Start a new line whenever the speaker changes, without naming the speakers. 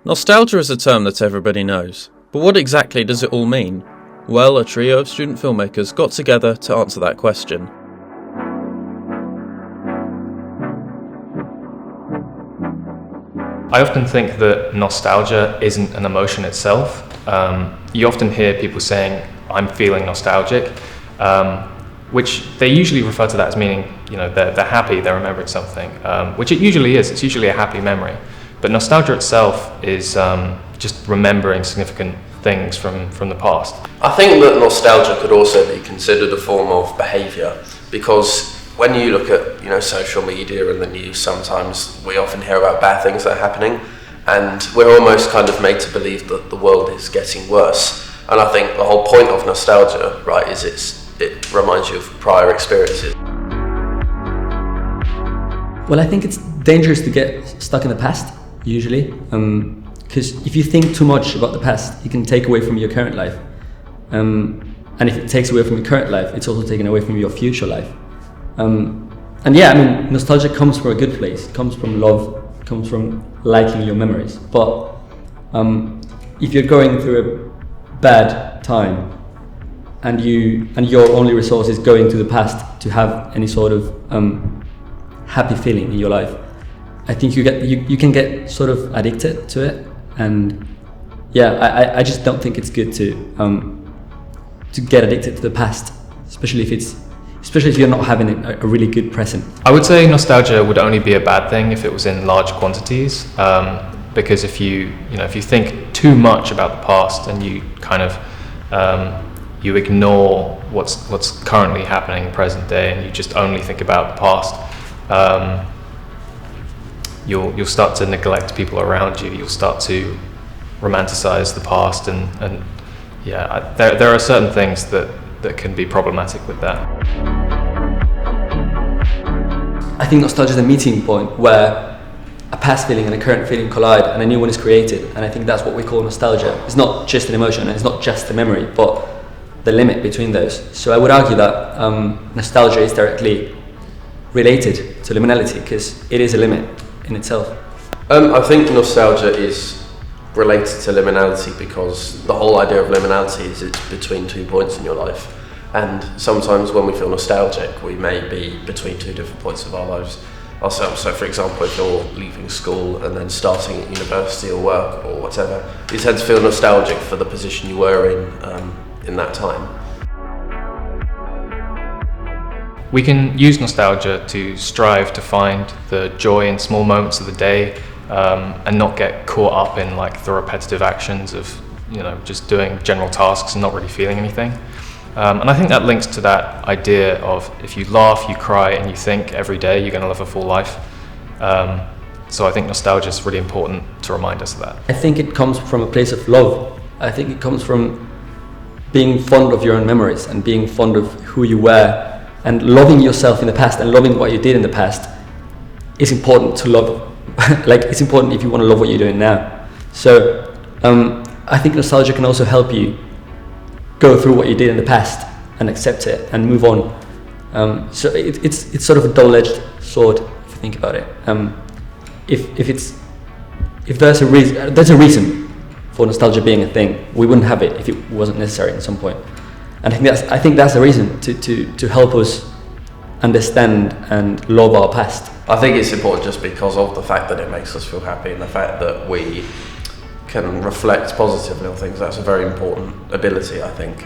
Nostalgia is a term that everybody knows, but what exactly does it all mean? Well, a trio of student filmmakers got together to answer that question.
I often think that nostalgia isn't an emotion itself. You often hear people saying, I'm feeling nostalgic, which they usually refer to that as meaning, they're happy, they're remembering something, which it usually is. It's usually a happy memory. But nostalgia itself is just remembering significant things from the past.
I think that nostalgia could also be considered a form of behaviour, because when you look at social media and the news, sometimes we often hear about bad things that are happening, and we're almost kind of made to believe that the world is getting worse. And I think the whole point of nostalgia, right, is it reminds you of prior experiences.
Well, I think it's dangerous to get stuck in the past, usually, because if you think too much about the past, it can take away from your current life. And if it takes away from your current life, it's also taken away from your future life. Nostalgia comes from a good place. It comes from love. It comes from liking your memories. But if you're going through a bad time and your only resource is going to the past to have any sort of happy feeling in your life, I think you can get sort of addicted to it. And I just don't think it's good to get addicted to the past, especially if you're not having a really good present.
I would say nostalgia would only be a bad thing if it was in large quantities, because if you think too much about the past and you kind of you ignore what's currently happening in present day and you just only think about the past, you'll start to neglect people around you. You'll start to romanticize the past, and there are certain things that can be problematic with that.
I think nostalgia is a meeting point where a past feeling and a current feeling collide and a new one is created, and I think that's what we call nostalgia. It's not just an emotion and it's not just a memory, but the limit between those. So I would argue that nostalgia is directly related to liminality, because it is a limit in itself.
I think nostalgia is related to liminality because the whole idea of liminality is it's between 2 points in your life. And sometimes when we feel nostalgic, we may be between two different points of our lives ourselves. So for example, if you're leaving school and then starting at university or work or whatever, you tend to feel nostalgic for the position you were in that time.
We can use nostalgia to strive to find the joy in small moments of the day, and not get caught up in the repetitive actions of just doing general tasks and not really feeling anything. And I think that links to that idea of if you laugh, you cry, and you think every day, you're going to live a full life. So I think nostalgia is really important to remind us of that.
I think it comes from a place of love. I think it comes from being fond of your own memories and being fond of who you were and loving yourself in the past and loving what you did in the past. Is important to love. It's important if you want to love what you're doing now. So I think nostalgia can also help you go through what you did in the past and accept it and move on. So it's sort of a double-edged sword if you think about it. If there's a reason for nostalgia being a thing, we wouldn't have it if it wasn't necessary at some point. And I think that's the reason to help us understand and love our past.
I think it's important just because of the fact that it makes us feel happy and the fact that we can reflect positively on things. That's a very important ability, I think.